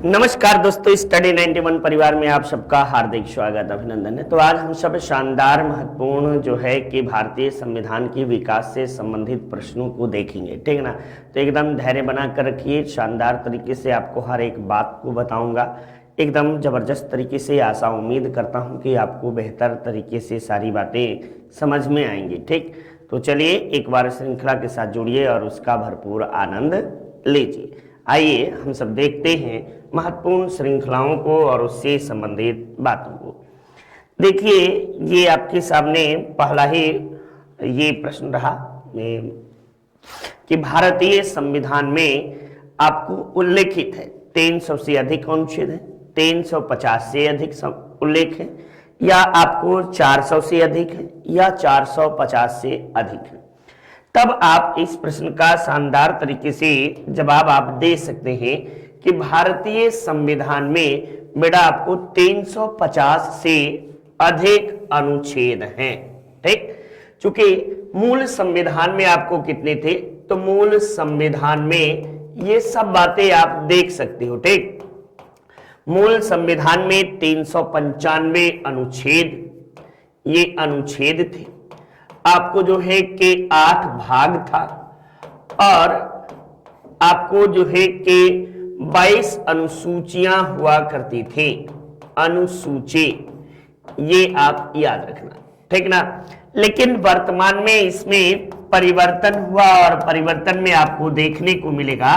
नमस्कार दोस्तों, स्टडी 91 परिवार में आप सबका हार्दिक स्वागत अभिनंदन है। तो आज हम सब शानदार महत्वपूर्ण जो है कि भारतीय संविधान की विकास से संबंधित प्रश्नों को देखेंगे, ठीक है ना। तो एकदम धैर्य बना कर रखिए, शानदार तरीके से आपको हर एक बात को बताऊंगा एकदम जबरदस्त तरीके से। आशा उम्मीद करता हूँ कि आपको बेहतर तरीके से सारी बातें समझ में आएंगी, ठीक। तो चलिए एक बार श्रृंखला के साथ जुड़िए और उसका भरपूर आनंद लीजिए। आइए हम सब देखते हैं महत्वपूर्ण श्रृंखलाओं को और उससे संबंधित बातों को। देखिए ये आपके सामने पहला ही ये प्रश्न रहा कि भारतीय संविधान में आपको उल्लेखित है 300 से अधिक अनुच्छेद है, 350 से अधिक उल्लेख है, या आपको 400 से अधिक है या 450 से अधिक है। तब आप इस प्रश्न का शानदार तरीके से जवाब आप दे सकते हैं कि भारतीय संविधान में बेटा आपको 350 से अधिक अनुच्छेद हैं, ठीक। चूंकि मूल संविधान में आपको कितने थे, तो मूल संविधान में ये सब बातें आप देख सकते हो, ठीक। मूल संविधान में 395 अनुच्छेद, ये अनुच्छेद थे। आपको जो है कि 8 भाग था और आपको जो है कि 22 अनुसूचियां हुआ करती थी। अनुसूची ये आप याद रखना, ठीक ना। लेकिन वर्तमान में इसमें परिवर्तन हुआ और परिवर्तन में आपको देखने को मिलेगा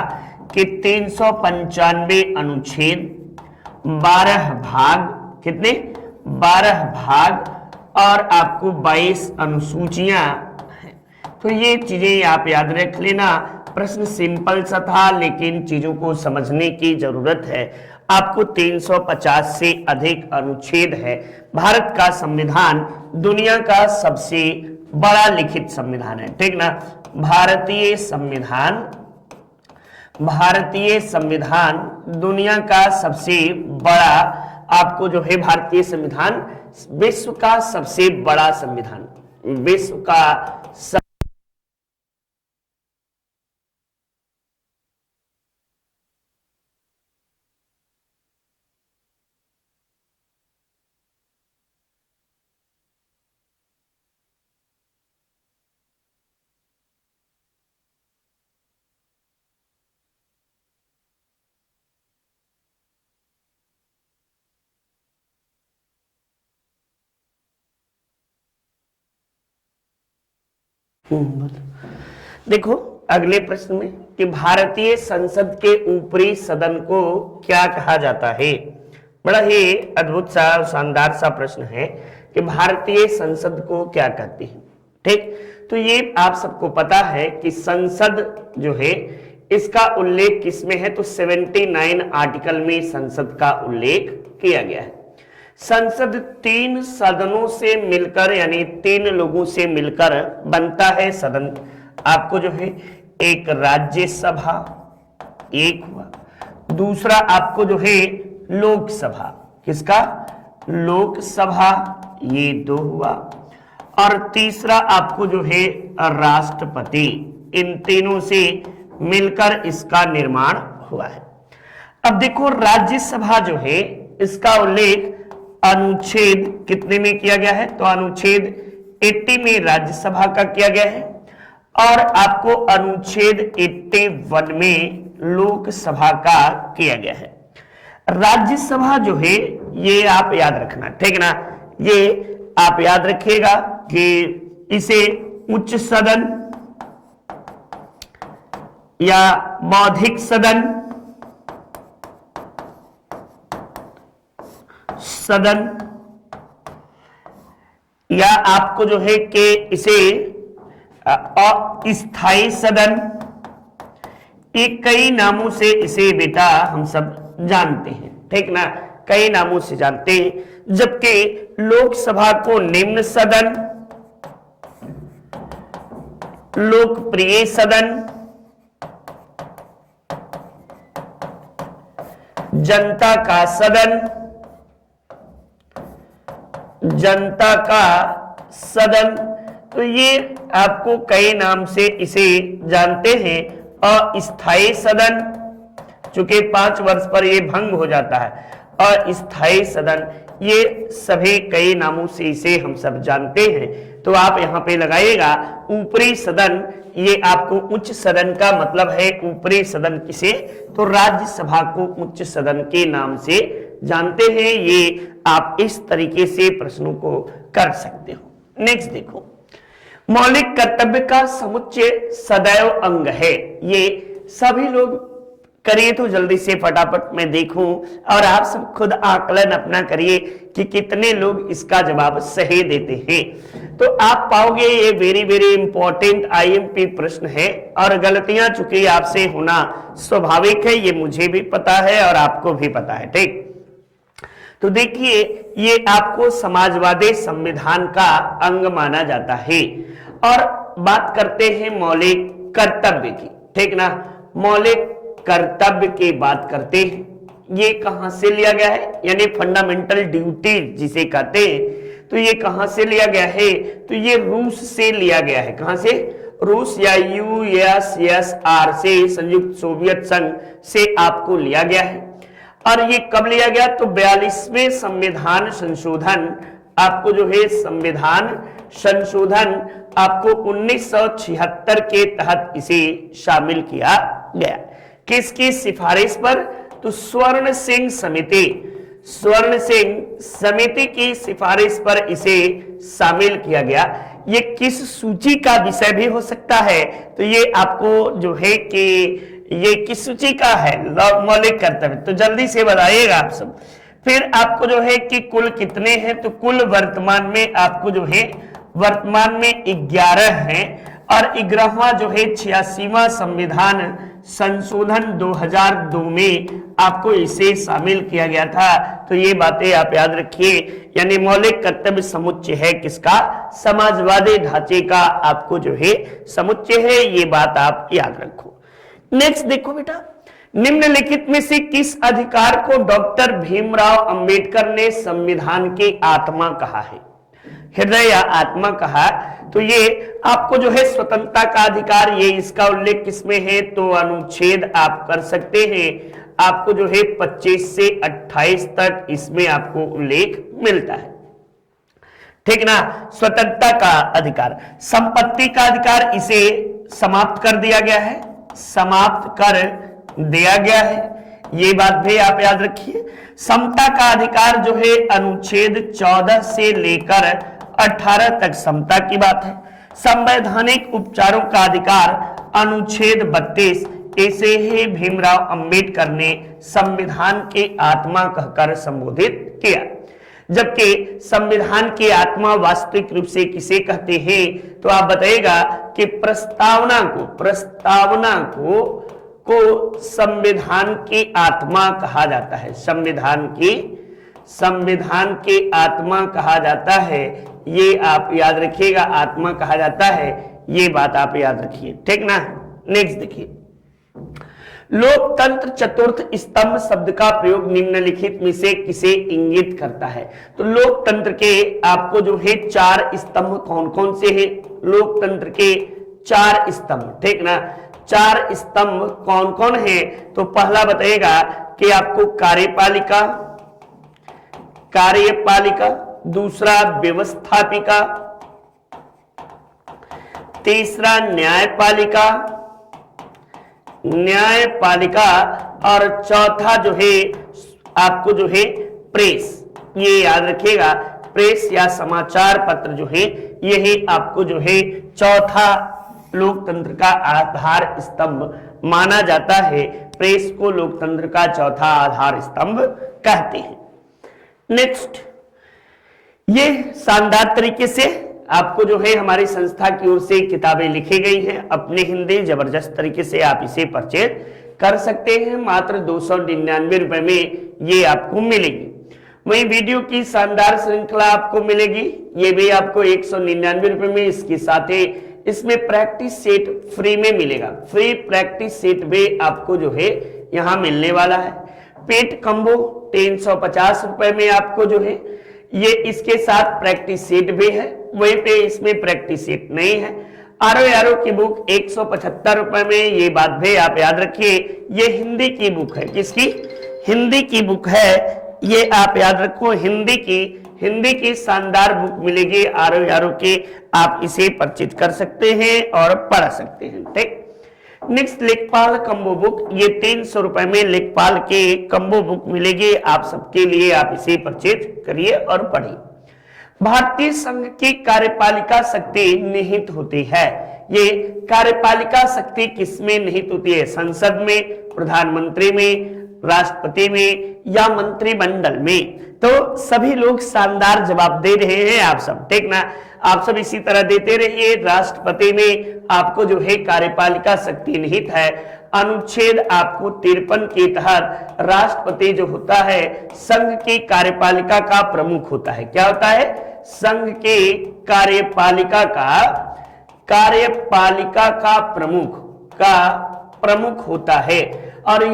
कि 395 अनुच्छेद, 12 भाग, कितने 12 भाग और आपको 22 अनुसूचियां हैं। तो ये चीजें आप याद रख लेना। प्रश्न सिंपल सा था लेकिन चीजों को समझने की जरूरत है। आपको 350 से अधिक अनुच्छेद है। भारत का संविधान दुनिया का सबसे बड़ा लिखित संविधान है, ठीक ना। भारतीय संविधान दुनिया का सबसे बड़ा, आपको जो है भारतीय संविधान विश्व का सबसे बड़ा संविधान, विश्व का देखो अगले प्रश्न में कि भारतीय संसद के ऊपरी सदन को क्या कहा जाता है। बड़ा ही अद्भुत सा शानदार सा प्रश्न है कि भारतीय संसद को क्या कहते हैं, ठीक। तो ये आप सबको पता है कि संसद जो है इसका उल्लेख किसमें है, तो 79 आर्टिकल में संसद का उल्लेख किया गया है। संसद 3 सदनों से मिलकर यानी 3 लोगों से मिलकर बनता है सदन। आपको जो है एक राज्यसभा, एक हुआ, दूसरा आपको जो है लोकसभा, किसका लोकसभा, ये 2 हुआ, और तीसरा आपको जो है राष्ट्रपति। इन तीनों से मिलकर इसका निर्माण हुआ है। अब देखो राज्यसभा जो है इसका उल्लेख अनुच्छेद कितने में किया गया है, तो अनुच्छेद 80 में राज्यसभा का किया गया है और आपको अनुच्छेद 81 में लोकसभा का किया गया है। राज्यसभा जो है ये आप याद रखना, ठीक ना। ये आप याद रखिएगा कि इसे उच्च सदन या बौद्धिक सदन या आपको जो है कि इसे अस्थायी सदन, एक कई नामों से इसे बेटा हम सब जानते हैं, ठीक ना, कई नामों से जानते हैं। जबकि लोकसभा को निम्न सदन, लोकप्रिय सदन, जनता का सदन, जनता का सदन, तो ये आपको कई नाम से इसे जानते हैं। अस्थायी सदन, चूंकि 5 वर्ष पर ये भंग हो जाता है। अस्थायी सदन, ये सभी कई नामों से इसे हम सब जानते हैं, तो आप यहाँ पे लगाइएगा ऊपरी सदन। ये आपको उच्च सदन का मतलब है ऊपरी सदन किसे, तो राज्यसभा को उच्च सदन के नाम से जानते हैं। ये आप इस तरीके से प्रश्नों को कर सकते हो। नेक्स्ट देखो, मौलिक कर्तव्य का समुच्चय सदैव अंग है। ये सभी लोग करिए तो जल्दी से फटाफट मैं देखूं और आप सब खुद आकलन अपना करिए कि कितने लोग इसका जवाब सही देते हैं। तो आप पाओगे ये वेरी वेरी इंपॉर्टेंट आईएमपी प्रश्न है और गलतियां चूंकि आपसे होना स्वाभाविक है, ये मुझे भी पता है और आपको भी पता है, ठीक। तो देखिए ये आपको समाजवादी संविधान का अंग माना जाता है। और बात करते हैं मौलिक कर्तव्य की, ठीक ना। मौलिक कर्तव्य की बात करते हैं, ये कहां से लिया गया है, यानी फंडामेंटल ड्यूटी जिसे कहते हैं, तो ये कहां से लिया गया है, तो ये रूस से लिया गया है। कहां से, रूस या यूएसएसआर से, संयुक्त सोवियत संघ से आपको लिया गया है। और ये कब लिया गया, तो 42वें संविधान संशोधन, आपको जो है संविधान संशोधन आपको 1976 के तहत इसे शामिल किया गया। किसकी सिफारिश पर, तो स्वर्ण सिंह समिति, स्वर्ण सिंह समिति की सिफारिश पर इसे शामिल किया गया। ये किस सूची का विषय भी हो सकता है, तो ये आपको जो है कि ये किस सूची का है, मौलिक कर्तव्य, तो जल्दी से बताइएगा आप सब। फिर आपको जो है कि कुल कितने हैं, तो कुल वर्तमान में आपको जो है वर्तमान में 11 हैं और 11वां जो है 86वां संविधान संशोधन 2002 में आपको इसे शामिल किया गया था। तो ये बातें आप याद रखिए, यानी मौलिक कर्तव्य समुच्चय है किसका, समाजवादी ढांचे का आपको जो है समुच्चय है, ये बात आप याद रखो। नेक्स्ट देखो बेटा, निम्नलिखित में से किस अधिकार को डॉक्टर भीमराव अंबेडकर ने संविधान की आत्मा कहा है, हृदय या आत्मा कहा, तो ये आपको जो है स्वतंत्रता का अधिकार, ये इसका उल्लेख किसमें है, तो अनुच्छेद आप कर सकते हैं, आपको जो है 25 से 28 तक इसमें आपको उल्लेख मिलता है, ठीक ना। स्वतंत्रता का अधिकार, संपत्ति का अधिकार, इसे समाप्त कर दिया गया है, समाप्त कर दिया गया है, ये बात भी आप याद रखिए। समता का अधिकार जो है अनुच्छेद 14 से लेकर 18 तक समता की बात है। संवैधानिक उपचारों का अधिकार अनुच्छेद 32, इसे ही भीमराव अंबेडकर ने संविधान की आत्मा कहकर संबोधित किया। जबकि संविधान की आत्मा वास्तविक रूप से किसे कहते हैं, तो आप बताइएगा कि प्रस्तावना को संविधान की आत्मा कहा जाता है, संविधान की आत्मा कहा जाता है, ये आप याद रखिएगा, आत्मा कहा जाता है, ये बात आप याद रखिए, ठीक ना। नेक्स्ट देखिए, लोकतंत्र चतुर्थ स्तंभ शब्द का प्रयोग निम्नलिखित में से किसे इंगित करता है, तो लोकतंत्र के आपको जो है 4 स्तंभ कौन कौन से हैं, लोकतंत्र के 4 स्तंभ, ठीक ना। 4 स्तंभ कौन कौन है, तो पहला बताइएगा कि आपको कार्यपालिका, दूसरा व्यवस्थापिका, तीसरा न्यायपालिका और चौथा जो है आपको जो है प्रेस, ये याद रखिएगा, प्रेस या समाचार पत्र जो है यही आपको जो है चौथा लोकतंत्र का आधार स्तंभ माना जाता है। प्रेस को लोकतंत्र का चौथा आधार स्तंभ कहते हैं। नेक्स्ट, ये शानदार तरीके से आपको जो है हमारी संस्था की ओर से किताबें लिखी गई हैं, अपने हिंदी जबरदस्त तरीके से आप इसे परचेज कर सकते हैं, मात्र 299 रुपए में ये आपको मिलेगी। वही वीडियो की शानदार श्रृंखला आपको मिलेगी, ये भी आपको 199 रुपए में, इसके साथ ही इसमें प्रैक्टिस सेट फ्री में मिलेगा, फ्री प्रैक्टिस सेट भी आपको जो है यहाँ मिलने वाला है। पेट कम्बो 350 रुपए में आपको जो है ये इसके साथ प्रैक्टिस सेट भी है, वहीं पे इसमें प्रैक्टिस सेट नहीं है। RO की बुक 175 रुपए में, ये बात भी आप याद रखिए। ये हिंदी की बुक है, किसकी? हिंदी की बुक है, ये आप याद रखो, हिंदी की शानदार बुक मिलेगी RO की, आप इसे परचेज कर सकते हैं और पढ़ सकते हैं। ठीक, नेक्स्ट लेखपाल कम्बो बुक, ये 300 रुपए में लेखपाल के कम्बो बुक मिलेगी आप सबके लिए, आप इसे परचेज करिए और पढ़िए। भारतीय संघ की कार्यपालिका शक्ति निहित होती है। ये कार्यपालिका शक्ति किसमें निहित होती है? संसद में, प्रधानमंत्री में, राष्ट्रपति में या मंत्रिमंडल में? तो सभी लोग शानदार जवाब दे रहे हैं आप सब, ठीक ना? आप सब इसी तरह देते रहिए। राष्ट्रपति में आपको जो है कार्यपालिका शक्ति निहित है। अनुच्छेद आपको 53 के तहत राष्ट्रपति जो होता है संघ की कार्यपालिका का प्रमुख होता है। क्या होता है? संघ के कार्यपालिका का प्रमुख होता है। और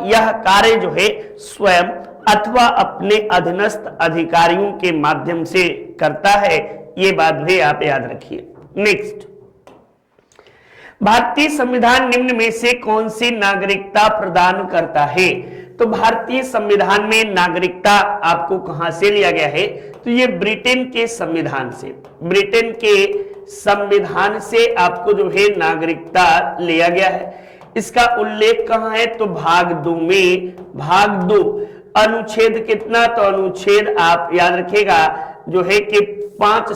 यह कार्य जो है स्वयं अथवा अपने अधीनस्थ अधिकारियों के माध्यम से करता है। ये बात भी आप याद रखिए। नेक्स्ट, भारतीय संविधान निम्न में से कौन सी नागरिकता प्रदान करता है? तो भारतीय संविधान में नागरिकता आपको कहां से लिया गया है? तो ये ब्रिटेन के संविधान से आपको जो है नागरिकता लिया गया है। इसका उल्लेख कहां है? तो भाग 2 में, भाग 2 अनुच्छेद कितना? तो अनुच्छेद आप याद रखिएगा जो है कि 5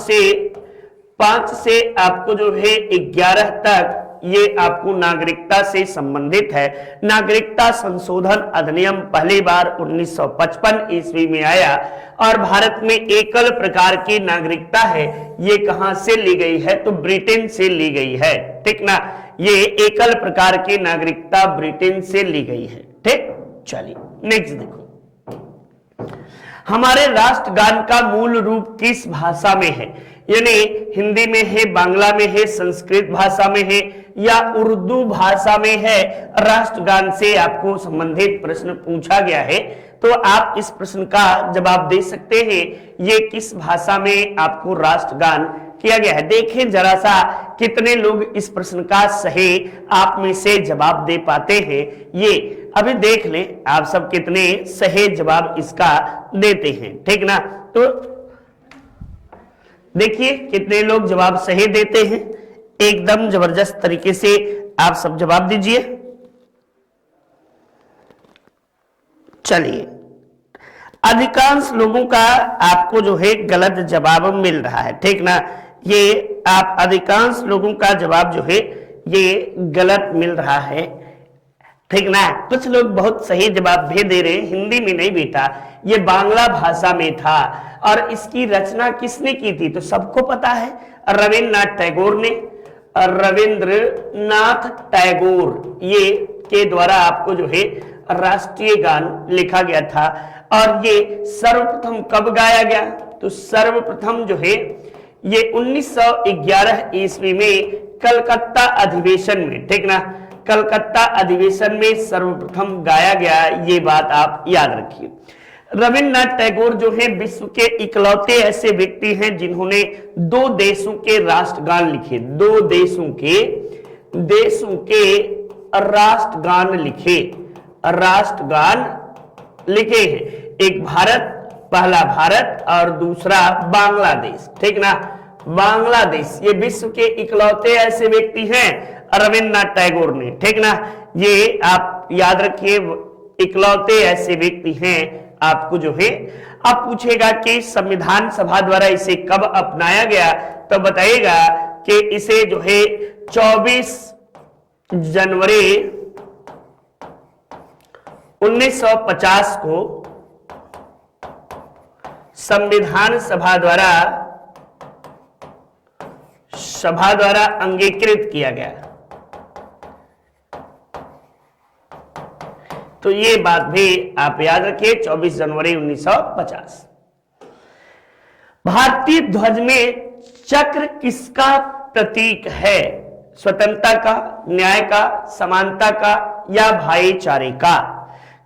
से आपको जो है 11 तक ये आपको नागरिकता से संबंधित है। नागरिकता संशोधन अधिनियम पहली बार 1955 ईस्वी में आया और भारत में एकल प्रकार की नागरिकता है। ये कहां से ली गई है? तो ब्रिटेन से ली गई है, ठीक ना? ये एकल प्रकार की नागरिकता ब्रिटेन से ली गई है। ठीक, चलिए नेक्स्ट देखो, हमारे राष्ट्रगान का मूल रूप किस भाषा में है? यानी हिंदी में है, बांग्ला में है, संस्कृत भाषा में है या उर्दू भाषा में है? राष्ट्रगान से आपको संबंधित प्रश्न पूछा गया है, तो आप इस प्रश्न का जवाब दे सकते हैं। ये किस भाषा में आपको राष्ट्रगान किया गया है? देखें जरा सा कितने लोग इस प्रश्न का सही आप में से जवाब दे पाते हैं। ये अभी देख लें आप सब कितने सही जवाब इसका देते हैं, ठीक ना? तो देखिए कितने लोग जवाब सही देते हैं। एकदम जबरदस्त तरीके से आप सब जवाब दीजिए। चलिए, अधिकांश लोगों का आपको जो है गलत जवाब मिल रहा है, ठीक ना? ये आप अधिकांश लोगों का जवाब जो है ये गलत मिल रहा है, ठीक ना? कुछ लोग बहुत सही जवाब भी दे रहे हैं। हिंदी में नहीं बेटा, ये बांग्ला भाषा में था। और इसकी रचना किसने की थी? तो सबको पता है, रविन्द्रनाथ टैगोर ये के द्वारा आपको जो है राष्ट्रीय गान लिखा गया था। और ये सर्वप्रथम कब गाया गया? तो सर्वप्रथम जो है ये 1911 ईस्वी में कलकत्ता अधिवेशन में, ठीक ना? कलकत्ता अधिवेशन में सर्वप्रथम गाया गया, ये बात आप याद रखिए। रविन्द्रनाथ टैगोर जो है विश्व के इकलौते ऐसे व्यक्ति हैं जिन्होंने 2 देशों के राष्ट्रगान लिखे। 2 देशों के राष्ट्रगान लिखे हैं। एक भारत, पहला भारत और दूसरा बांग्लादेश, ठीक ना? बांग्लादेश, ये विश्व के इकलौते ऐसे व्यक्ति हैं रविन्द्रनाथ टैगोर ने, ठीक ना? ये आप याद रखिए, इकलौते ऐसे व्यक्ति हैं। आपको जो है अब पूछेगा कि संविधान सभा द्वारा इसे कब अपनाया गया, तो बताइएगा कि इसे जो है 24 जनवरी 1950 को संविधान सभा द्वारा अंगीकृत किया गया। तो ये बात भी आप याद रखिए, 24 जनवरी 1950। भारतीय ध्वज में चक्र किसका प्रतीक है? स्वतंत्रता का, न्याय का, समानता का या भाईचारे का?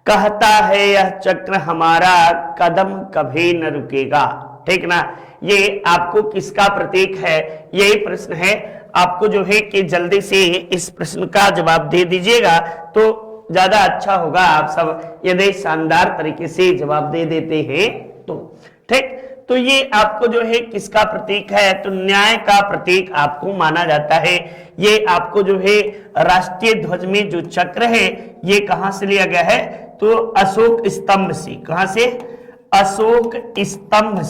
कहता है यह चक्र हमारा कदम कभी न रुकेगा, ठीक ना? ये आपको किसका प्रतीक है, यही प्रश्न है। आपको जो है कि जल्दी से इस प्रश्न का जवाब दे दीजिएगा तो ज्यादा अच्छा होगा, आप सब यदि शानदार तरीके से जवाब दे देते हैं तो। ठीक, तो ये आपको जो है किसका प्रतीक है, तो न्याय का प्रतीक आपको माना जाता है। ये आपको जो है राष्ट्रीय ध्वज में जो चक्र है ये कहां से लिया गया है, तो अशोक स्तंभ से। कहां से, अशोक स्तंभ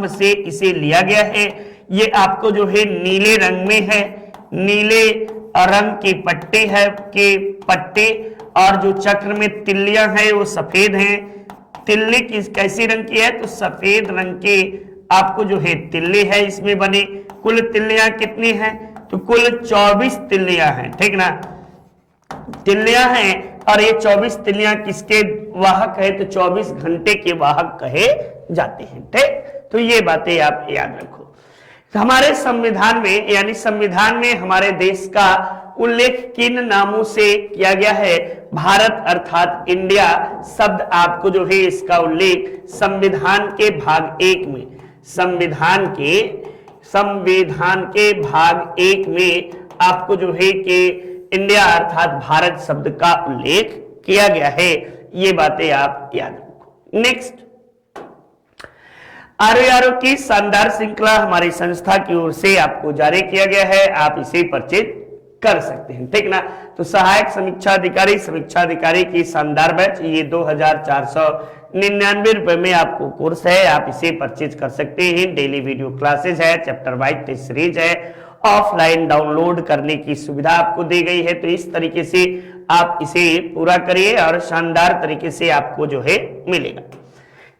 से इसे लिया गया है। ये आपको जो है नीले रंग में है, नीले रंग के पट्टे और जो चक्र में तिल्लियां हैं वो सफेद हैं। तिल्ली कैसे रंग की है, तो सफेद रंग के आपको जो है तिल्ली है इसमें बने। कुल तिल्लियां कितनी हैं, तो कुल 24 तिल्लियां हैं। ठीक ना, तिल्लियां हैं और ये 24 तिल्लियां किसके वाहक है, तो 24 घंटे के वाहक कहे जाते हैं। ठीक, तो ये बातें आप याद रखो। हमारे संविधान में, यानी संविधान में हमारे देश का उल्लेख किन नामों से किया गया है, भारत अर्थात इंडिया शब्द आपको जो है इसका उल्लेख संविधान के भाग 1 में, संविधान के भाग 1 में आपको जो है कि इंडिया अर्थात भारत शब्द का उल्लेख किया गया है। ये बातें आप याद रखो। नेक्स्ट, आरओ की शानदार श्रृंखला हमारी संस्था की ओर से आपको जारी किया गया है, आप इसे परिचित कर सकते हैं। ठीक ना, तो सहायक समीक्षा अधिकारी की शानदार बैच, ये 2499 रुपए में आपको कोर्स है, आप इसे परचेज कर सकते हैं। डेली वीडियो क्लासेस है, चैप्टर वाइज टेस्ट सीरीज है, ऑफलाइन डाउनलोड करने की सुविधा आपको दी गई है। तो इस तरीके से आप इसे पूरा करिए और शानदार तरीके से आपको जो है मिलेगा।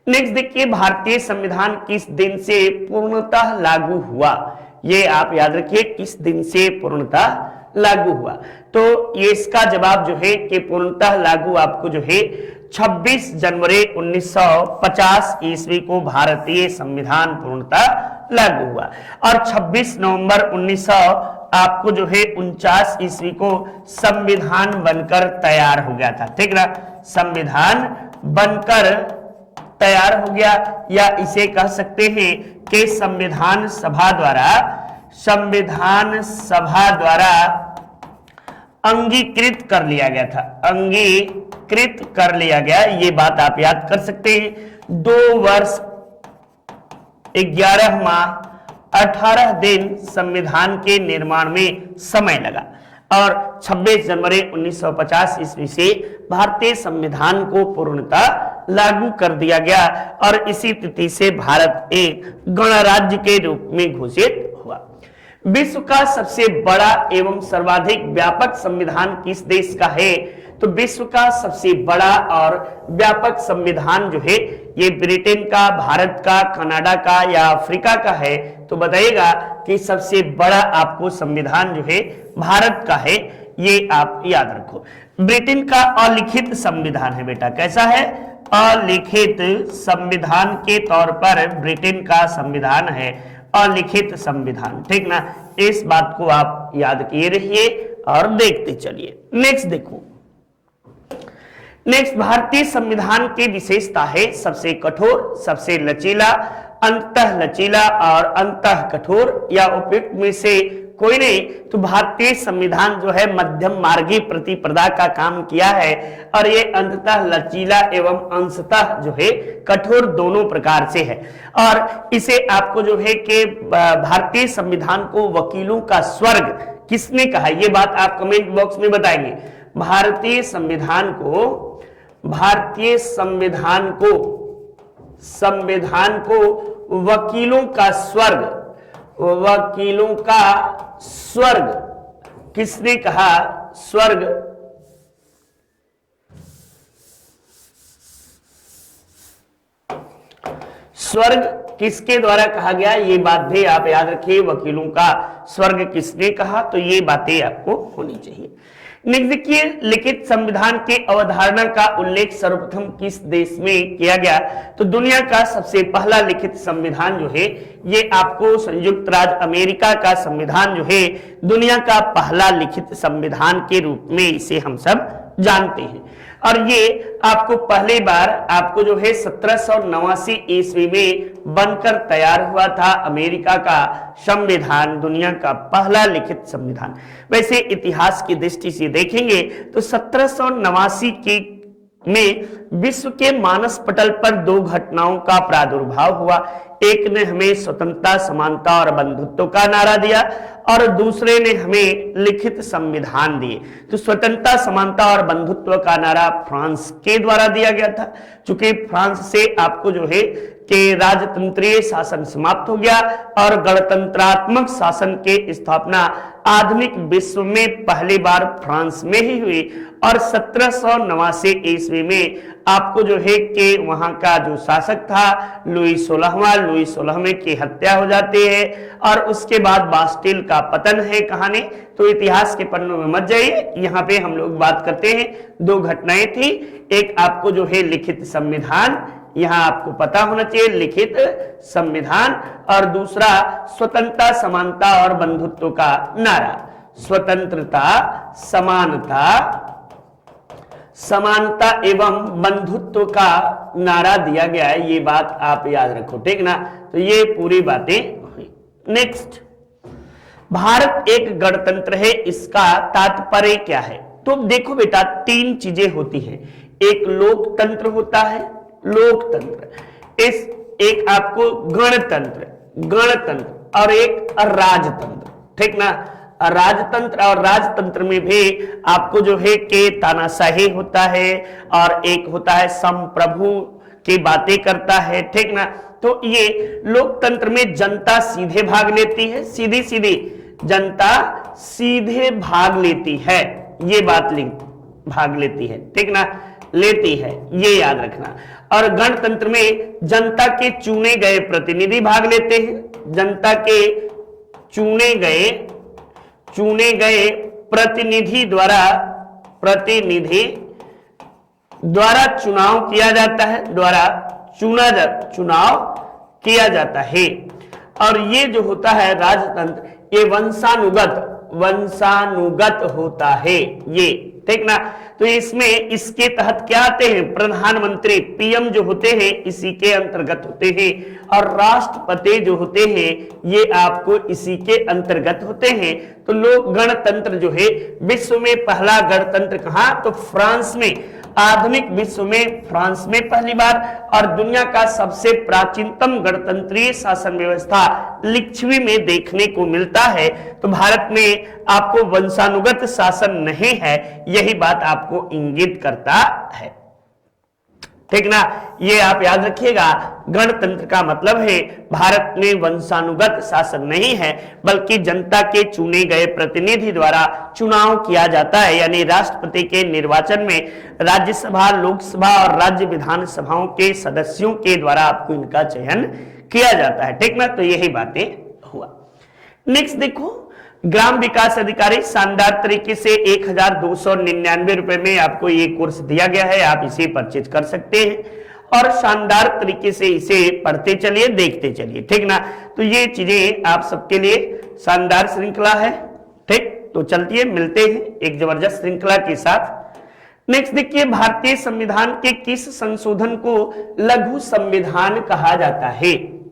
नेक्स्ट देखिए, भारतीय संविधान किस दिन से पूर्णतः लागू हुआ, ये आप याद रखिए, किस दिन से पूर्णतः लागू हुआ। तो ये इसका जवाब जो है कि पूर्णतः लागू आपको जो है 26 जनवरी 1950 ईस्वी को भारतीय संविधान पूर्णतः लागू हुआ और 26 नवंबर 1900 आपको जो है 49 ईस्वी को संविधान बनकर तैयार हो गया था। ठीक ना, संविधान बनकर तैयार हो गया, या इसे कह सकते हैं कि संविधान सभा द्वारा अंगीकृत कर लिया गया था, अंगीकृत कर लिया गया। ये बात आप याद कर सकते हैं। 2 वर्ष 11 माह 18 दिन संविधान के निर्माण में समय लगा और 26 जनवरी 1950 ईस्वी से भारतीय संविधान को पूर्णतः लागू कर दिया गया और इसी तिथि से भारत एक गणराज्य के रूप में घोषित हुआ। विश्व का सबसे बड़ा एवं सर्वाधिक व्यापक संविधान किस देश का है, तो विश्व का सबसे बड़ा और व्यापक संविधान जो है ये ब्रिटेन का, भारत का, कनाडा का या अफ्रीका का है। तो बताइएगा कि सबसे बड़ा आपको संविधान जो है भारत का है, ये आप याद रखो। ब्रिटेन का अलिखित संविधान है बेटा, कैसा है, अलिखित संविधान के तौर पर ब्रिटेन का संविधान है, अलिखित संविधान। ठीक ना, इस बात को आप याद किए रहिए और देखते चलिए। नेक्स्ट देखो, नेक्स्ट भारतीय संविधान की विशेषता है सबसे कठोर, सबसे लचीला, अंततः लचीला और अंततः कठोर, या उपयुक्त में से कोई नहीं। तो भारतीय संविधान जो है मध्यम मार्गी प्रतिप्रदा का काम किया है और ये अंततः लचीला एवं अंशतः जो है कठोर दोनों प्रकार से है। और इसे आपको जो है कि भारतीय संविधान को वकीलों का स्वर्ग किसने कहा, ये बात आप कमेंट बॉक्स में बताएंगे। भारतीय संविधान को वकीलों का स्वर्ग किसने कहा, स्वर्ग किसके द्वारा कहा गया, ये बात भी आप याद रखिए। वकीलों का स्वर्ग किसने कहा, तो ये बातें आपको होनी चाहिए। नेक्स्ट देखिए, लिखित संविधान के अवधारणा का उल्लेख सर्वप्रथम किस देश में किया गया, तो दुनिया का सबसे पहला लिखित संविधान जो है ये आपको संयुक्त राज्य अमेरिका का संविधान जो है दुनिया का पहला लिखित संविधान के रूप में इसे हम सब जानते हैं। और ये आपको पहली बार आपको जो है 1789 ईस्वी में बनकर तैयार हुआ था अमेरिका का संविधान, दुनिया का पहला लिखित संविधान। वैसे इतिहास की दृष्टि से देखेंगे तो 1789 की में विश्व के मानस पटल पर दो घटनाओं का प्रादुर्भाव हुआ। एक ने हमें स्वतंत्रता, समानता और बंधुत्व का नारा दिया और दूसरे ने हमें लिखित संविधान दिए। तो स्वतंत्रता, समानता और बंधुत्व का नारा फ्रांस के द्वारा दिया गया था। चूंकि फ्रांस से आपको जो है कि राजतंत्रीय शासन समाप्त हो गया और गणतंत्रात्मक शासन की स्थापना आधुनिक विश्व में पहली बार फ्रांस में ही हुई। और 1789 ईस्वी में आपको जो है कि वहां का जो शासक था लुई 16वें की हत्या हो जाती है और उसके बाद बास्टिल का पतन है कहानी। तो इतिहास के पन्नों में मत जाइए, यहाँ पे हम लोग बात करते हैं। दो घटनाएं थी, एक आपको जो है लिखित संविधान, यहां आपको पता होना चाहिए लिखित संविधान, और दूसरा स्वतंत्रता, समानता और बंधुत्व का नारा। स्वतंत्रता, समानता एवं बंधुत्व का नारा दिया गया है, ये बात आप याद रखो, ठीक ना। तो ये पूरी बातें हुई। नेक्स्ट, भारत एक गणतंत्र है, इसका तात्पर्य क्या है? तो देखो बेटा, तीन चीजें होती हैं। एक लोकतंत्र होता है, लोकतंत्र, इस एक आपको गणतंत्र और एक राजतंत्र, ठीक ना। राजतंत्र और राजतंत्र में भी आपको जो है कि तानाशाही होता है और एक होता है संप्रभु की बातें करता है, ठीक ना। तो ये लोकतंत्र में जनता सीधे भाग लेती है, सीधी जनता सीधे भाग लेती है, ये बात भाग लेती है, ठीक ना, लेती है, ये याद रखना। और गणतंत्र में जनता के चुने गए प्रतिनिधि भाग लेते हैं, जनता के चुने गए प्रतिनिधि द्वारा चुनाव किया जाता है, चुनाव किया जाता है। और ये जो होता है राजतंत्र, ये वंशानुगत होता है, ये, ठीक ना। तो इसमें इसके तहत क्या आते हैं? प्रधानमंत्री, पीएम जो होते हैं इसी के अंतर्गत होते हैं, और राष्ट्रपति जो होते हैं ये आपको इसी के अंतर्गत होते हैं। तो लोक गणतंत्र जो है विश्व में पहला गणतंत्र कहां? तो फ्रांस में, आधुनिक विश्व में फ्रांस में पहली बार। और दुनिया का सबसे प्राचीनतम गणतंत्रीय शासन व्यवस्था लिच्छवी में देखने को मिलता है। तो भारत में आपको वंशानुगत शासन नहीं है, यही बात आपको इंगित करता है, ठीक ना। ये आप याद रखिएगा, गणतंत्र का मतलब है भारत में वंशानुगत शासन नहीं है, बल्कि जनता के चुने गए प्रतिनिधि द्वारा चुनाव किया जाता है। यानी राष्ट्रपति के निर्वाचन में राज्यसभा, लोकसभा और राज्य विधानसभाओं के सदस्यों के द्वारा आपको इनका चयन किया जाता है, ठीक ना। तो यही बातें हुआ। नेक्स्ट देखो, ग्राम विकास अधिकारी, शानदार तरीके से 1299 रुपए में आपको ये कोर्स दिया गया है, आप इसे परचेज कर सकते हैं और शानदार तरीके से इसे पढ़ते चलिए, देखते चलिए, ठीक ना। तो ये चीजें आप सबके लिए शानदार श्रृंखला है, ठीक। तो चलती मिलते हैं एक जबरदस्त श्रृंखला के साथ। नेक्स्ट देखिए, भारतीय संविधान के किस संशोधन को लघु संविधान कहा जाता है?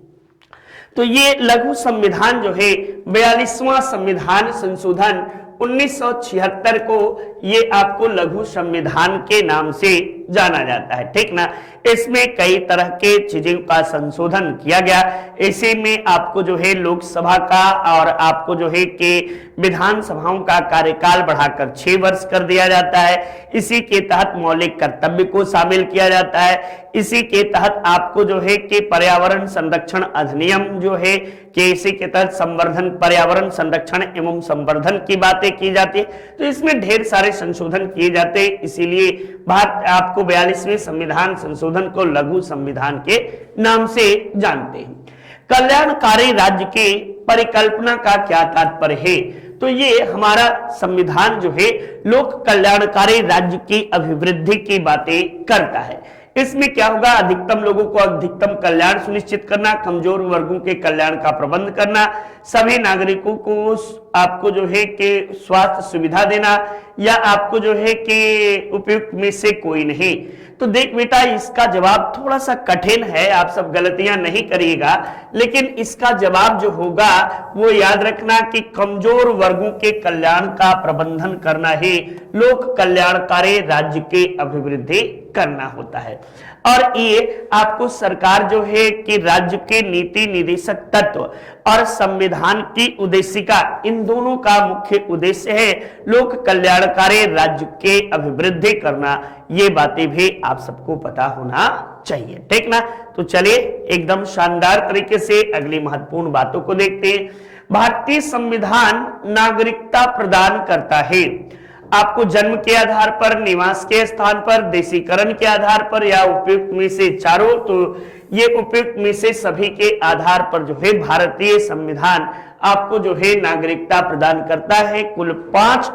तो ये लघु संविधान जो है 42वां संविधान संशोधन 1976 को ये आपको लघु संविधान के नाम से जाना जाता है, ठीक ना। इसमें कई तरह के चीजों का संशोधन किया गया। इसी में आपको जो है लोकसभा का और आपको जो है कि विधानसभाओं का कार्यकाल बढ़ाकर 6 वर्ष कर दिया जाता है। इसी के तहत मौलिक कर्तव्य को शामिल किया जाता है। इसी के तहत आपको जो है कि पर्यावरण संरक्षण अधिनियम जो है कि इसी के तहत संवर्धन, पर्यावरण संरक्षण एवं संवर्धन की बातें की जाती है। तो इसमें ढेर सारे संशोधन किए जाते हैं, इसीलिए भारत आपको 42वें संविधान संशोधन को लघु संविधान के नाम से जानते हैं। कल्याणकारी राज्य की परिकल्पना का क्या तात्पर्य है? तो ये हमारा संविधान जो है लोक कल्याणकारी राज्य की अभिवृद्धि की बातें करता है। इसमें क्या होगा? अधिकतम लोगों को अधिकतम कल्याण सुनिश्चित करना, कमजोर वर्गों के कल्याण का प्रबंध करना, सभी नागरिकों को आपको जो है कि स्वास्थ्य सुविधा देना, या आपको जो है कि उपयुक्त में से कोई नहीं। तो देख बेटा, इसका जवाब थोड़ा सा कठिन है, आप सब गलतियां नहीं करिएगा, लेकिन इसका जवाब जो होगा वो याद रखना कि कमजोर वर्गों के कल्याण का प्रबंधन करना ही लोक कल्याणकारी राज्य के अभिवृद्धि करना होता है। और ये आपको सरकार जो है कि राज्य के नीति निर्देशक तत्व और संविधान की उद्देशिका, इन दोनों का मुख्य उद्देश्य है लोक कल्याणकारी राज्य के अभिवृद्धि करना। ये बातें भी आप सबको पता होना चाहिए, ठीक ना। तो चलिए एकदम शानदार तरीके से अगली महत्वपूर्ण बातों को देखते हैं। भारतीय संविधान नागरिकता प्रदान करता है। आपको जन्म के आधार पर, निवास के स्थान पर, देशीकरण के आधार पर, या उपयुक्त में से चारों। तो ये उपयुक्त में से सभी के आधार पर जो है भारतीय संविधान आपको जो है नागरिकता प्रदान करता है। कुल 5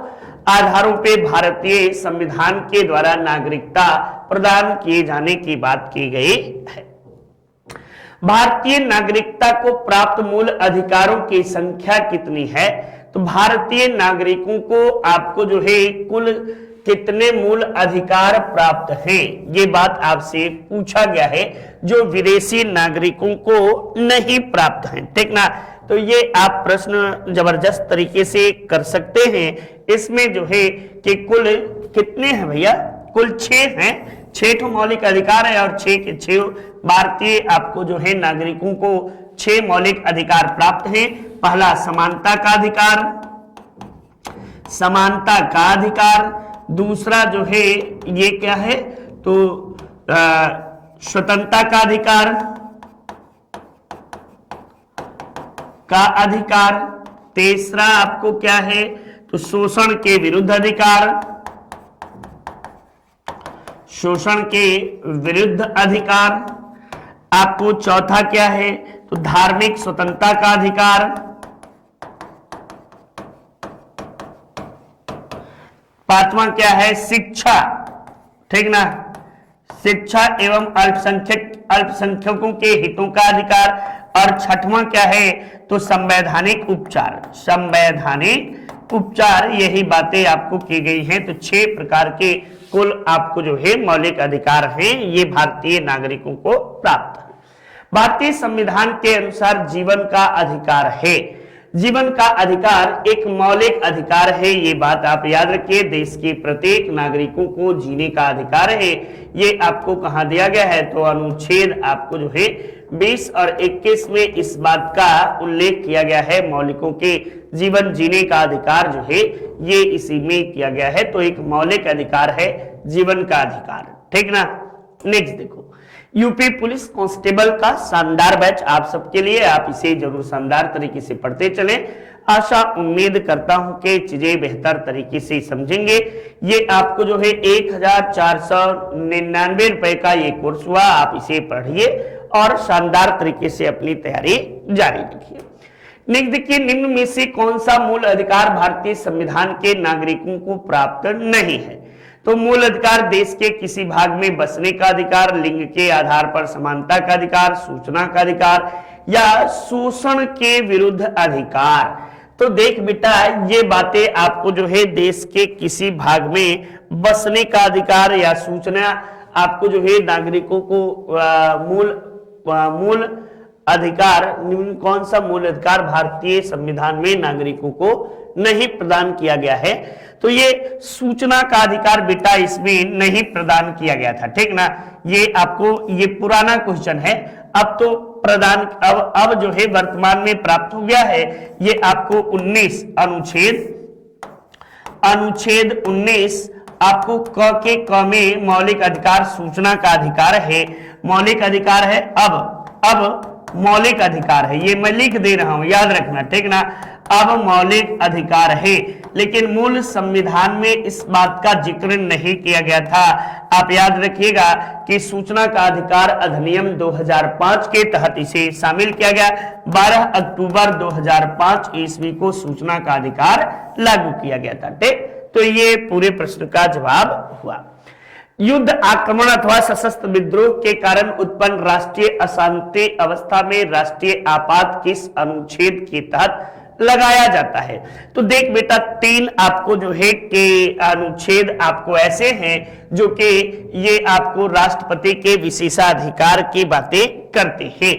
आधारों पे भारतीय संविधान के द्वारा नागरिकता प्रदान किए जाने की बात की गई है। भारतीय नागरिकता को प्राप्त मूल अधिकारों की संख्या कितनी है? तो भारतीय नागरिकों को आपको जो है कुल कितने मूल अधिकार प्राप्त हैं, ये बात आपसे पूछा गया है, जो विदेशी नागरिकों को नहीं प्राप्त हैं, ठीक ना। तो ये आप प्रश्न जबरदस्त तरीके से कर सकते हैं। इसमें जो है कि कुल कितने हैं भैया? कुल 6 हैं। 6 मौलिक अधिकार है और 6 के 6 भारतीय आपको जो है नागरिकों को 6 मौलिक अधिकार प्राप्त हैं। पहला समानता का अधिकार, समानता का अधिकार। दूसरा जो है ये क्या है? तो स्वतंत्रता का अधिकार का अधिकार। तीसरा आपको क्या है? तो शोषण के विरुद्ध अधिकार, शोषण के विरुद्ध अधिकार। आपको चौथा क्या है? तो धार्मिक स्वतंत्रता का अधिकार। पांचवा क्या है? शिक्षा, ठीक ना, शिक्षा एवं अल्पसंख्यकों के हितों का अधिकार। और छठवां क्या है? तो संवैधानिक उपचार, संवैधानिक उपचार। यही बातें आपको की गई हैं। तो 6 प्रकार के कुल आपको जो है मौलिक अधिकार हैं, ये भारतीय नागरिकों को प्राप्त है। भारतीय संविधान के अनुसार जीवन का अधिकार है। जीवन का अधिकार एक मौलिक अधिकार है, ये बात आप याद रखिए। देश के प्रत्येक नागरिकों को जीने का अधिकार है। ये आपको कहां दिया गया है? तो अनुच्छेद आपको जो है 20 और 21 में इस बात का उल्लेख किया गया है। मौलिकों के जीवन जीने का अधिकार जो है ये इसी में किया गया है। तो एक मौलिक अधिकार है जीवन का अधिकार, ठीक ना। नेक्स्ट देखो, यूपी पुलिस कांस्टेबल का शानदार बैच आप सबके लिए, आप इसे जरूर शानदार तरीके से पढ़ते चलें। आशा उम्मीद करता हूं कि चीजें बेहतर तरीके से समझेंगे। ये आपको जो है 1499 रुपए का ये कोर्स हुआ, आप इसे पढ़िए और शानदार तरीके से अपनी तैयारी जारी रखिए। नेक्स्ट देखिए, निम्न में से कौन सा मूल अधिकार भारतीय संविधान के नागरिकों को प्राप्त नहीं है? तो मूल अधिकार देश के किसी भाग में बसने का अधिकार, लिंग के आधार पर समानता का अधिकार, सूचना का अधिकार, या शोषण के विरुद्ध अधिकार। तो देख बेटा, ये बातें आपको जो है देश के किसी भाग में बसने का अधिकार या सूचना, आपको जो है नागरिकों को मूल अधिकार, कौन सा मूल अधिकार भारतीय संविधान में नागरिकों को नहीं प्रदान किया गया है? तो ये सूचना का अधिकार बेटा इसमें नहीं प्रदान किया गया था, ठीक ना। ये आपको, ये पुराना क्वेश्चन है, अब तो प्रदान, अब जो है वर्तमान में प्राप्त हो गया है। ये आपको 19 अनुच्छेद 19 आपको क में मौलिक अधिकार सूचना का अधिकार है, मौलिक अधिकार है। अब मौलिक अधिकार है, ये मैं लिख दे रहा हूं, याद रखना, ठीक ना। अब मौलिक अधिकार है, लेकिन मूल संविधान में इस बात का जिक्र नहीं किया गया था। आप याद रखिएगा कि सूचना का अधिकार अधिनियम 2005 के तहत इसे शामिल किया गया। 12 अक्टूबर 2005 ईस्वी को सूचना का अधिकार लागू किया गया था, ठीक। तो ये पूरे प्रश्न का जवाब हुआ। युद्ध, आक्रमण अथवा सशस्त्र विद्रोह के कारण उत्पन्न राष्ट्रीय अशांति अवस्था में राष्ट्रीय आपात किस अनुच्छेद के तहत लगाया जाता है। तो देख बेटा, 3 आपको जो है के अनुच्छेद आपको ऐसे हैं जो कि ये आपको राष्ट्रपति के विशेषाधिकार की बातें करते हैं।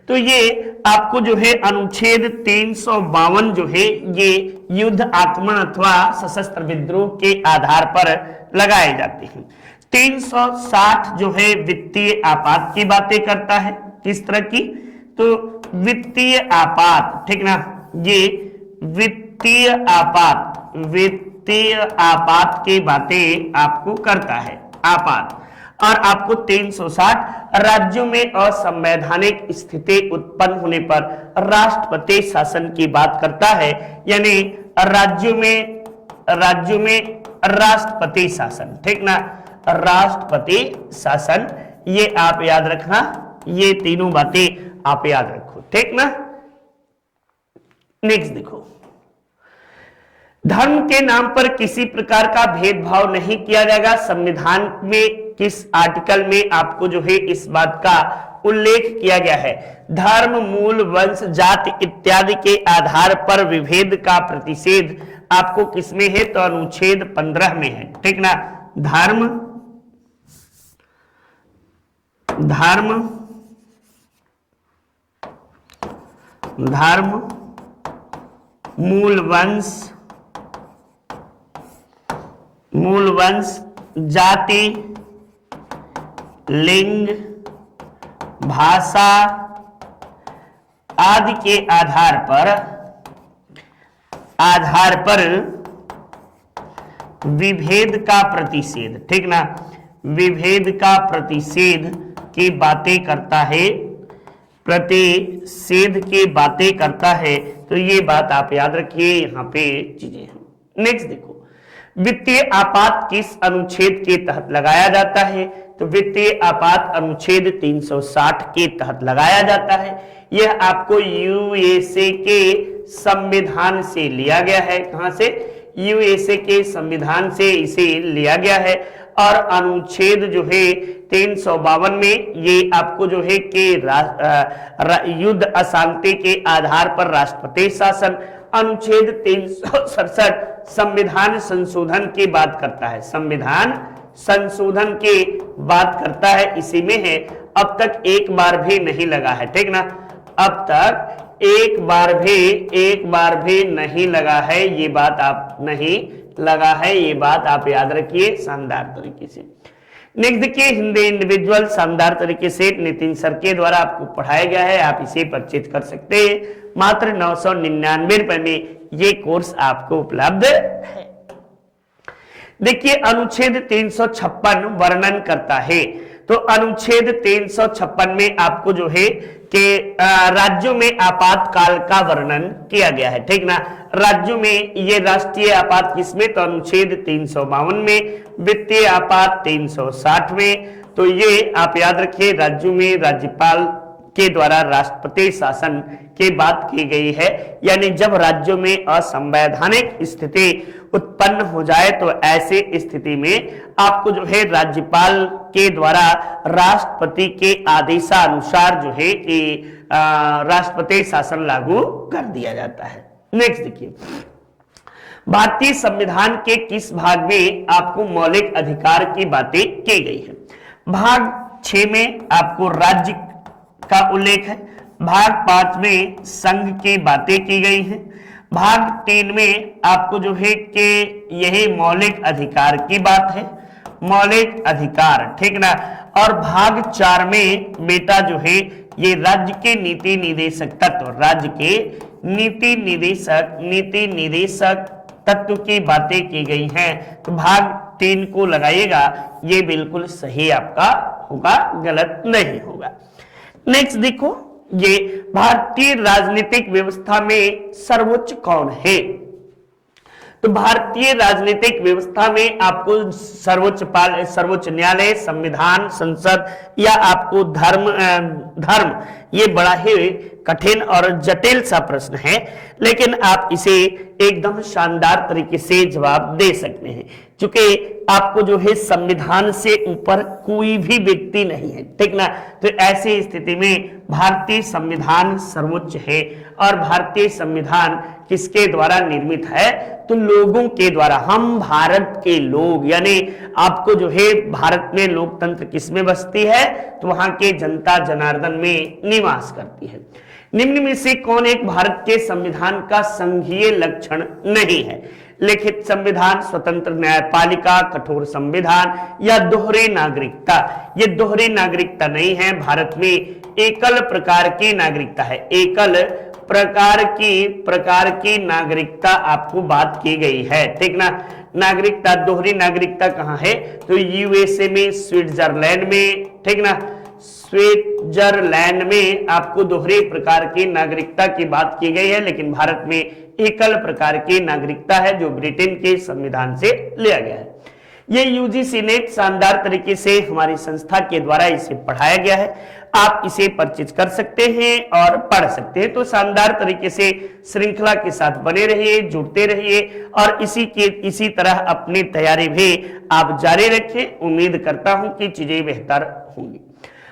तो ये आपको जो है अनुच्छेद 352 जो है ये युद्ध, आक्रमण अथवा सशस्त्र विद्रोह के आधार पर लगाए जाते हैं। 360 जो है वित्तीय आपात की बातें करता है। किस तरह की? तो वित्तीय आपात, ठीक ना, ये वित्तीय आपात की बातें आपको करता है, आपात। और आपको 360 राज्यों में असंवैधानिक स्थिति उत्पन्न होने पर राष्ट्रपति शासन की बात करता है, यानी राज्यों में राष्ट्रपति शासन, ठीक ना, राष्ट्रपति शासन। ये आप याद रखना, ये तीनों बातें आप याद रखो, ठीक ना। नेक्स्ट देखो, धर्म के नाम पर किसी प्रकार का भेदभाव नहीं किया जाएगा। संविधान में किस आर्टिकल में आपको जो है इस बात का उल्लेख किया गया है? धर्म, मूल, वंश, जाति इत्यादि के आधार पर विभेद का प्रतिषेध आपको किसमें है? तो अनुच्छेद 15 में है, ठीक ना। धर्म, मूल वंश, जाति, लिंग, भाषा आदि के आधार पर विभेद का प्रतिषेध, ठीक ना, विभेद का प्रतिषेध की बातें करता है, प्रतिषेध की बातें करता है। तो ये बात आप याद रखिए, यहां पे चीजें हैं। नेक्स्ट देखो, वित्तीय आपात किस अनुच्छेद के तहत लगाया जाता है? तो वित्तीय आपात अनुच्छेद 360 के तहत लगाया जाता है। यह आपको यूएसए के संविधान से लिया गया है। कहां से? यूएसए के संविधान से इसे लिया गया है। और अनुच्छेद जो है 352 में ये आपको जो है कि युद्ध अशांति के आधार पर राष्ट्रपति शासन। अनुच्छेद 367 संविधान संशोधन की बात करता है, संविधान संशोधन की बात करता है, इसी में है। अब तक एक बार भी नहीं लगा है, ठीक ना, अब तक एक बार भी नहीं लगा है, ये बात आप नहीं लगा है, ये बात आप याद रखिए शानदार तरीके से। नेक्स्ट देखिए, हिंदी इंडिविजुअल शानदार तरीके से नितिन सर के द्वारा आपको पढ़ाया गया है, आप इसे परचेज कर सकते हैं। मात्र 999 रुपए में ये कोर्स आपको उपलब्ध है। देखिए, अनुच्छेद 356 वर्णन करता है। तो अनुच्छेद 356 में आपको जो है कि राज्यों में आपातकाल का वर्णन किया गया है, ठीक ना। राज्यों में ये राष्ट्रीय आपात किसमें? तो अनुच्छेद 352 में, वित्तीय आपात 360 में। तो ये आप याद रखिए, राज्यों में राज्यपाल के द्वारा राष्ट्रपति शासन की बात की गई है, यानी जब राज्यों में असंवैधानिक स्थिति उत्पन्न हो जाए तो ऐसे स्थिति में आपको जो है राज्यपाल के द्वारा राष्ट्रपति के आदेशानुसार जो है कि राष्ट्रपति शासन लागू कर दिया जाता है। नेक्स्ट देखिए, भारतीय संविधान के किस भाग में आपको मौलिक अधिकार की बातें की गई है? भाग 6 में आपको राज्य का उल्लेख है। भाग 5 में संघ की बातें की गई हैं। भाग 3 में आपको जो है कि यही मौलिक अधिकार की बात है, मौलिक अधिकार, ठीक ना। और भाग 4 में बेटा जो है ये राज्य के नीति निदेशक तत्व, राज्य के नीति निदेशक तत्व की बातें की गई हैं। तो भाग 3 को लगाइएगा, ये बिल्कुल सही आपका होगा, गलत नहीं होगा। नेक्स्ट देखो, ये भारतीय राजनीतिक व्यवस्था में सर्वोच्च कौन है? तो भारतीय राजनीतिक व्यवस्था में आपको सर्वोच्च न्यायालय, संविधान, संसद या आपको धर्म ये बड़ा ही कठिन और जटिल सा प्रश्न है, लेकिन आप इसे एकदम शानदार तरीके से जवाब दे सकते हैं, क्योंकि आपको जो है संविधान से ऊपर कोई भी व्यक्ति नहीं है, ठीक ना। तो ऐसी स्थिति में भारतीय संविधान सर्वोच्च है, और भारतीय संविधान किसके द्वारा निर्मित है, तो लोगों के द्वारा। हम भारत के लोग, यानी आपको जो है भारत में लोकतंत्र किसमें बसती है, तो वहां के जनता जनार्दन में निवास करती है। निम्न में से कौन एक भारत के संविधान का संघीय लक्षण नहीं है? लिखित संविधान, स्वतंत्र न्यायपालिका, कठोर संविधान या दोहरी नागरिकता। ये दोहरी नागरिकता नहीं है, भारत में एकल प्रकार की नागरिकता है। एकल प्रकार की नागरिकता आपको बात की गई है, ठीक ना। नागरिकता, दोहरी नागरिकता कहां है, तो यूएसए में, स्विट्जरलैंड में, ठीक ना। स्विट्जरलैंड में आपको दोहरे प्रकार की नागरिकता की बात की गई है, लेकिन भारत में एकल प्रकार की नागरिकता है, जो ब्रिटेन के संविधान से लिया गया है। ये यूजीसी नेट शानदार तरीके से हमारी संस्था के द्वारा इसे पढ़ाया गया है। आप इसे परचेज कर सकते हैं और पढ़ सकते हैं। तो शानदार तरीके से श्रृंखला के साथ बने रहिए, जुड़ते रहिए, और इसी तरह अपनी तैयारी भी आप जारी रखें। उम्मीद करता हूं कि चीजें बेहतर होंगी।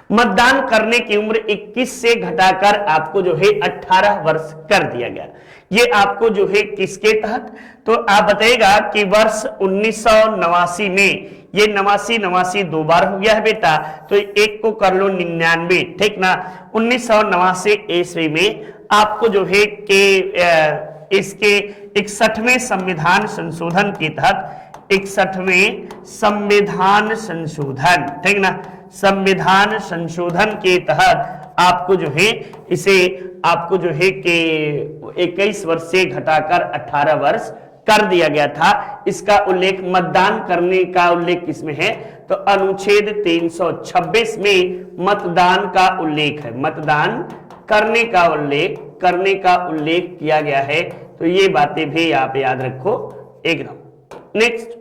मतदान करने की उम्र 21 से घटाकर आपको जो है 18 वर्ष कर दिया गया। ये आपको जो है किसके तहत, तो आप बताइएगा कि वर्ष 1989 में, ये 89 दो बार हो गया है बेटा, तो एक को कर लो 99, ठीक ना। 1989 ईस्वी में आपको जो है कि इसके 61वें संविधान संशोधन के तहत, 61वें संविधान संशोधन, ठीक ना, संविधान संशोधन के तहत आपको जो है इसे आपको जो है कि 21 वर्ष से घटाकर 18 वर्ष कर दिया गया था। इसका उल्लेख मतदान करने का उल्लेख किसमें है, तो अनुच्छेद 326 में मतदान का उल्लेख है। मतदान करने का उल्लेख किया गया है। तो ये बातें भी आप याद रखो एकदम। नेक्स्ट,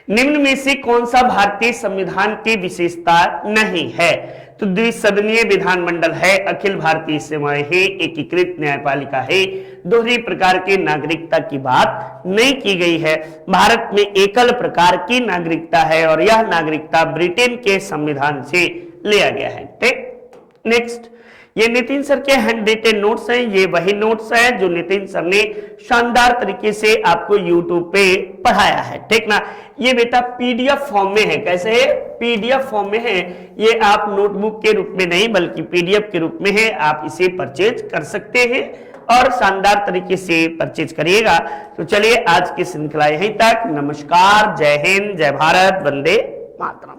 निम्न में से कौन सा भारतीय संविधान की विशेषता नहीं है, तो द्विसदनीय विधानमंडल है, अखिल भारतीय सेवाएं है, एकीकृत न्यायपालिका है, दोहरी प्रकार की नागरिकता की बात नहीं की गई है। भारत में एकल प्रकार की नागरिकता है, और यह नागरिकता ब्रिटेन के संविधान से लिया गया है, ठीक। नेक्स्ट, ये नितिन सर के हैंड रिटेन नोट्स हैं। ये वही नोट्स हैं जो नितिन सर ने शानदार तरीके से आपको यूट्यूब पे पढ़ाया है, ठीक ना। ये बेटा पीडीएफ फॉर्म में है। कैसे है, पीडीएफ फॉर्म में है। ये आप नोटबुक के रूप में नहीं बल्कि पीडीएफ के रूप में है। आप इसे परचेज कर सकते हैं और शानदार तरीके से परचेज करिएगा। तो चलिए आज की श्रृंखला यहीं तक। नमस्कार, जय हिंद, जय भारत, वंदे मातरम।